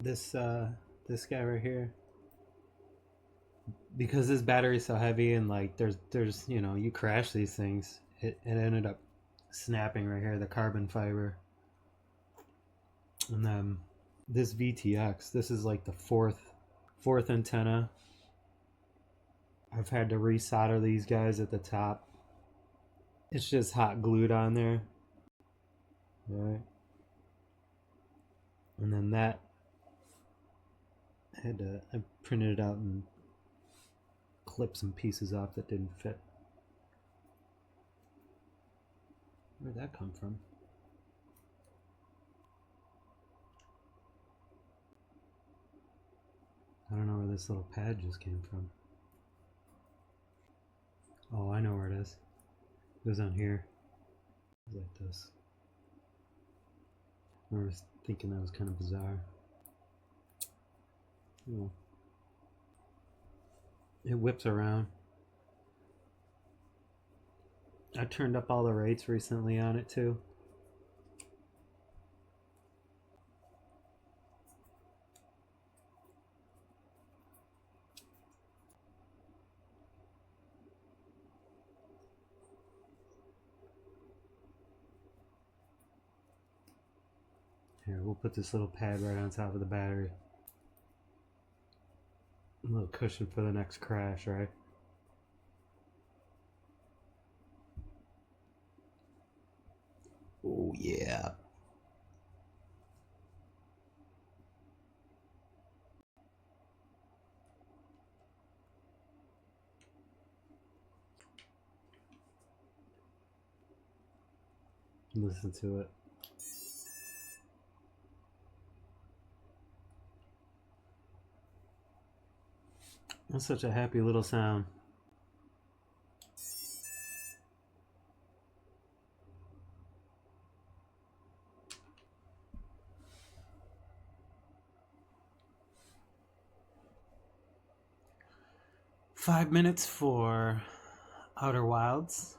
This guy right here, because this battery's so heavy and like there's you crash these things. It ended up snapping right here, the carbon fiber. And then this VTX, this is like the fourth antenna. I've had to resolder these guys at the top. It's just hot glued on there. All right. And then that I printed it out and clipped some pieces off that didn't fit. Where'd that come from? I don't know where this little pad just came from. Oh, I know where it is. It was on here. It was like this. I was thinking that was kind of bizarre. Oh. It whips around. I turned up all the rates recently on it too. Here, we'll put this little pad right on top of the battery. A little cushion for the next crash, right? Oh yeah. Listen to it. That's such a happy little sound. "5 minutes for Outer Wilds."